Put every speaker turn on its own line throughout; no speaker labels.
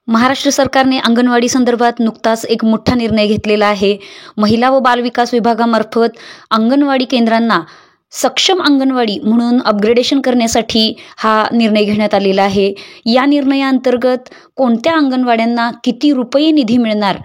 महाराष्ट्र सरकारने अंगणवाडी संदर्भात नुकताच एक मोठा निर्णय घेतलेला आहे. महिला व बालविकास विभागामार्फत अंगणवाडी केंद्रांना सक्षम अंगणवाडी म्हणून अपग्रेडेशन करण्यासाठी हा निर्णय घेण्यात आलेला आहे. या निर्णयाअंतर्गत कोणत्या अंगणवाड्यांना किती रुपये निधी मिळणार,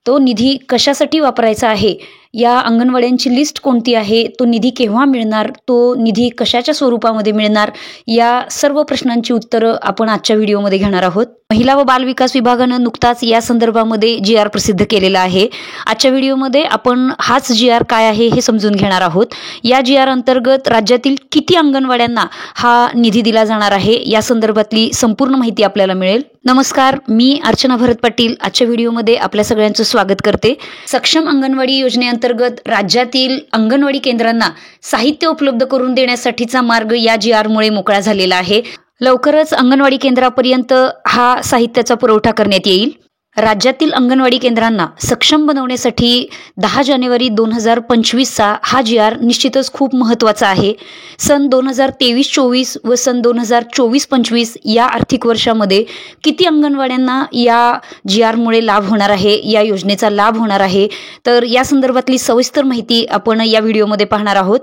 तो निधी कशासाठी वापरायचा आहे, या अंगणवाड्यांची लिस्ट कोणती आहे, तो निधी केव्हा मिळणार, तो निधी कशाच्या स्वरूपामध्ये मिळणार, या सर्व प्रश्नांची उत्तरं आपण आजच्या व्हिडिओमध्ये घेणार आहोत. महिला व बालविकास विभागानं नुकताच या संदर्भामध्ये GR प्रसिद्ध केलेला आहे. आजच्या व्हिडिओमध्ये आपण हाच GR काय आहे हे समजून घेणार आहोत. या GR अंतर्गत राज्यातील किती अंगणवाड्यांना हा निधी दिला जाणार आहे या संदर्भातली संपूर्ण माहिती आपल्याला मिळेल. नमस्कार, मी अर्चना भरत पाटील आजच्या व्हिडिओमध्ये आपल्या सगळ्यांचं स्वागत करते. सक्षम अंगणवाडी योजनेअंतर्गत राज्यातील अंगणवाडी केंद्रांना साहित्य उपलब्ध करून देण्यासाठीचा मार्ग या GR मुळे मोकळा झालेला आहे. लवकरच अंगणवाडी केंद्रापर्यंत हा साहित्याचा पुरवठा करण्यात येईल. राज्यातील अंगणवाडी केंद्रांना सक्षम बनवण्यासाठी 10 जानेवारी 2025चा हा GR निश्चितच खूप महत्त्वाचा आहे. सन 2023-24 व सन 2024-25 या आर्थिक वर्षामध्ये किती अंगणवाड्यांना या GR मुळे लाभ होणार आहे, या योजनेचा लाभ होणार आहे, तर या संदर्भातली सविस्तर माहिती आपण या व्हिडिओमध्ये पाहणार आहोत.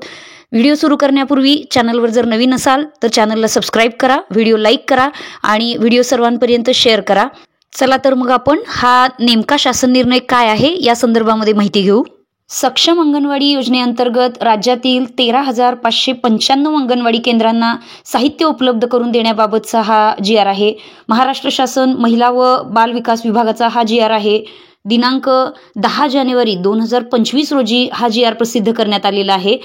व्हिडिओ सुरू करण्यापूर्वी चॅनलवर जर नवीन असाल तर चॅनलला सबस्क्राईब करा, व्हिडिओ लाईक करा आणि व्हिडिओ सर्वांपर्यंत शेअर करा. चला तर मग आपण हा नेमका शासन निर्णय काय आहे या संदर्भामध्ये माहिती घेऊ. सक्षम अंगणवाडी योजनेअंतर्गत राज्यातील 13,595 अंगणवाडी केंद्रांना साहित्य उपलब्ध करून देण्याबाबतचा हा GR आहे. महाराष्ट्र शासन महिला व बालविकास विभागाचा हा GR आहे. दिनांक 10 जानेवारी 2025 रोजी हा GR प्रसिद्ध करण्यात आलेला आहे.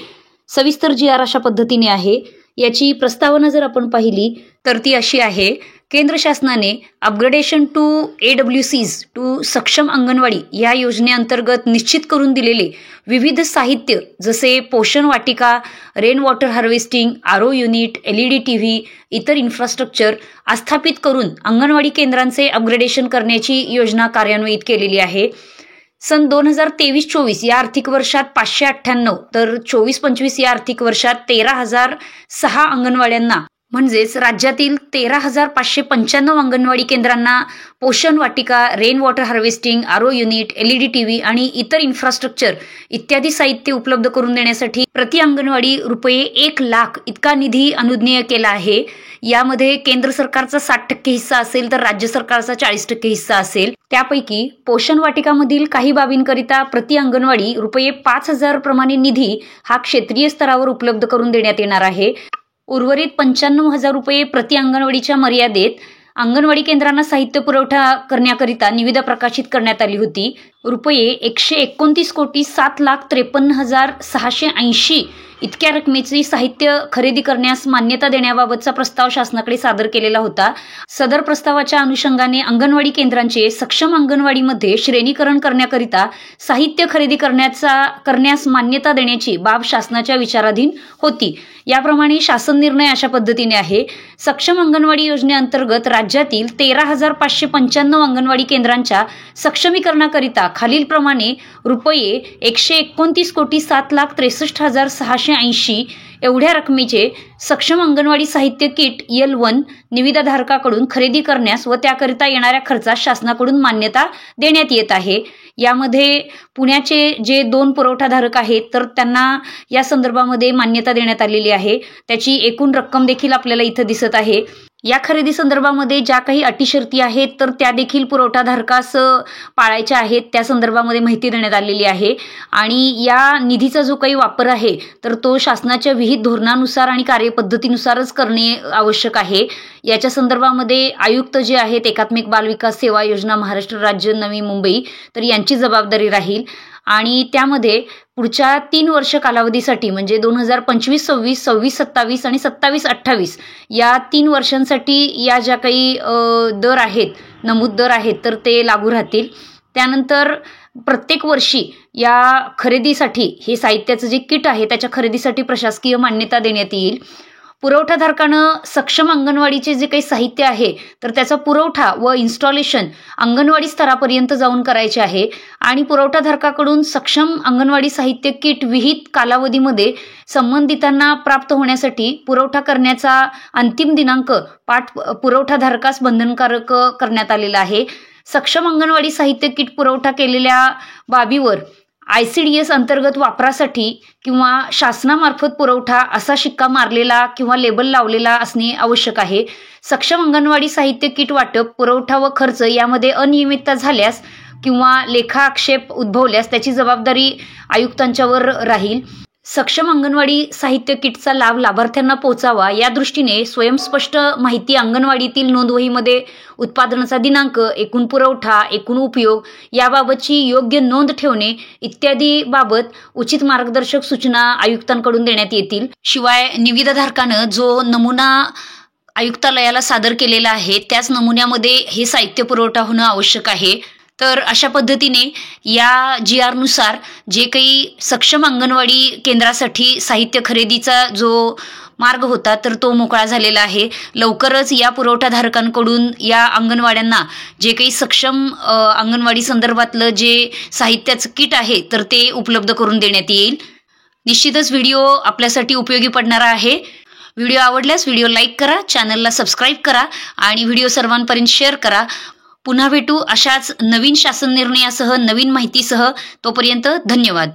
सविस्तर GR अशा पद्धतीने आहे. याची प्रस्तावना जर आपण पाहिली तर ती अशी आहे. केंद्र शासनाने अपग्रेडेशन टू AWCs टू सक्षम अंगणवाडी या योजनेअंतर्गत निश्चित करून दिलेले विविध साहित्य जसे पोषण वाटिका, rain water harvesting, RO unit, LED TV, इतर इन्फ्रास्ट्रक्चर आस्थापित करून अंगणवाडी केंद्रांचे अपग्रेडेशन करण्याची योजना कार्यान्वित केलेली आहे. सन 2023-24 या आर्थिक वर्षात 598 तर 24-25 या आर्थिक वर्षात 13,006 अंगणवाड्यांना म्हणजेच राज्यातील 13,595 अंगणवाडी केंद्रांना पोषण वाटिका, rain water harvesting, RO unit, LED TV आणि इतर इन्फ्रास्ट्रक्चर इत्यादी साहित्य उपलब्ध करून देण्यासाठी प्रति अंगणवाडी रुपये 1 लाख इतका निधी अनुज्ञेय केला आहे. यामध्ये केंद्र सरकारचा 60% हिस्सा असेल तर राज्य सरकारचा 40% हिस्सा असेल. त्यापैकी पोषण वाटिकामधील काही बाबींकरिता प्रति अंगणवाडी रुपये 5,000 प्रमाणे निधी हा क्षेत्रीय स्तरावर उपलब्ध करून देण्यात येणार आहे. उर्वरित 95,000 रुपये प्रति अंगणवाडीच्या मर्यादेत अंगणवाडी केंद्रांना साहित्य पुरवठा करण्याकरिता निविदा प्रकाशित करण्यात आली होती. रुपये 129,07,53,680 इतक्या रकमेची साहित्य खरेदी करण्यास मान्यता देण्याबाबतचा प्रस्ताव शासनाकडे सादर केलेला होता. सदर प्रस्तावाच्या अनुषंगाने अंगणवाडी केंद्रांचे सक्षम अंगणवाडीमध्ये श्रेणीकरण करण्याकरिता साहित्य खरेदी करण्यास मान्यता देण्याची बाब शासनाच्या विचाराधीन होती. याप्रमाणे शासन निर्णय अशा पद्धतीने आहे. सक्षम अंगणवाडी योजनेअंतर्गत राज्यातील 13,595 अंगणवाडी केंद्रांच्या सक्षमीकरणाकरिता खालीलप्रमाणे रुपये 129,07,63,680 एवढ्या रकमेचे सक्षम अंगणवाडी साहित्य किट L1 निविदाधारकाकडून खरेदी करण्यास व त्याकरिता येणाऱ्या खर्चास शासनाकडून मान्यता देण्यात येत आहे. यामध्ये पुण्याचे जे 2 पुरवठाधारक आहेत तर त्यांना या संदर्भामध्ये मान्यता देण्यात आलेली आहे. त्याची एकूण रक्कम देखील आपल्याला इथं दिसत आहे. या खरेदी संदर्भामध्ये ज्या काही अटी शर्ती आहेत तर त्या देखील पुरवठाधारकास पाळायच्या आहेत. त्या संदर्भामध्ये माहिती देण्यात आलेली आहे. आणि या निधीचा जो काही वापर आहे तर तो शासनाच्या विहित धोरणानुसार आणि कार्यपद्धतीनुसारच करणे आवश्यक आहे. याच्या संदर्भामध्ये आयुक्त जे आहेत एकात्मिक बालविकास सेवा योजना महाराष्ट्र राज्य नवी मुंबई तर यांची जबाबदारी राहील. आणि त्यामध्ये पुढच्या 3 वर्ष कालावधीसाठी म्हणजे 2025-26, 26-27 आणि 27-28 या 3 वर्षांसाठी या ज्या काही दर आहेत, नमूद दर आहेत तर ते लागू राहतील. त्यानंतर प्रत्येक वर्षी या खरेदीसाठी हे साहित्याचं जे किट आहे त्याच्या खरेदीसाठी प्रशासकीय मान्यता देण्यात येईल. पुरवठाधारकानं सक्षम अंगणवाडीचे जे काही साहित्य आहे तर त्याचा पुरवठा व इन्स्टॉलेशन अंगणवाडी स्तरापर्यंत जाऊन करायचे आहे आणि पुरवठाधारकाकडून सक्षम अंगणवाडी साहित्य किट विहित कालावधीमध्ये संबंधितांना प्राप्त होण्यासाठी पुरवठा करण्याचा अंतिम दिनांक पुरवठाधारकास बंधनकारक करण्यात आलेला आहे. सक्षम अंगणवाडी साहित्य किट पुरवठा केलेल्या बाबीवर ICDS अंतर्गत वापरासाठी किंवा शासनामार्फत पुरवठा असा शिक्का मारलेला किंवा लेबल लावलेला असणे आवश्यक आहे. सक्षम अंगणवाडी साहित्य किट वाटप, पुरवठा व खर्च यामध्ये अनियमितता झाल्यास किंवा लेखा आक्षेप उद्भवल्यास त्याची जबाबदारी आयुक्तांच्यावर राहील. सक्षम अंगणवाडी साहित्य किटचा लाभ लाभार्थ्यांना पोहोचावा या दृष्टीने स्वयंस्पष्ट माहिती अंगणवाडीतील नोंदवहीमध्ये उत्पादनाचा दिनांक, एकूण पुरवठा, एकूण उपयोग याबाबतची योग्य नोंद ठेवणे इत्यादी बाबत उचित मार्गदर्शक सूचना आयुक्तांकडून देण्यात येतील. शिवाय निविदाधारकानं जो नमुना आयुक्तालयाला सादर केलेला आहे त्याच नमुन्यामध्ये हे साहित्य पुरवठा होणं आवश्यक आहे. तर अशा पद्धतीने या GR नुसार जे काही सक्षम अंगणवाडी केंद्रासाठी साहित्य खरेदीचा जो मार्ग होता तर तो मोकळा झालेला आहे. लवकरच या पुरवठाधारकांकडून या अंगणवाड्यांना जे काही सक्षम अंगणवाडी संदर्भातलं जे साहित्याचं किट आहे तर ते उपलब्ध करून देण्यात येईल. निश्चितच व्हिडिओ आपल्यासाठी उपयोगी पडणारा आहे. व्हिडिओ आवडल्यास व्हिडिओ लाईक करा, चॅनलला सबस्क्राईब करा आणि व्हिडिओ सर्वांपर्यंत शेअर करा. पुन्हा भेटू अशाच नवीन शासन निर्णयासह, नवीन माहितीसह. तोपर्यंत धन्यवाद.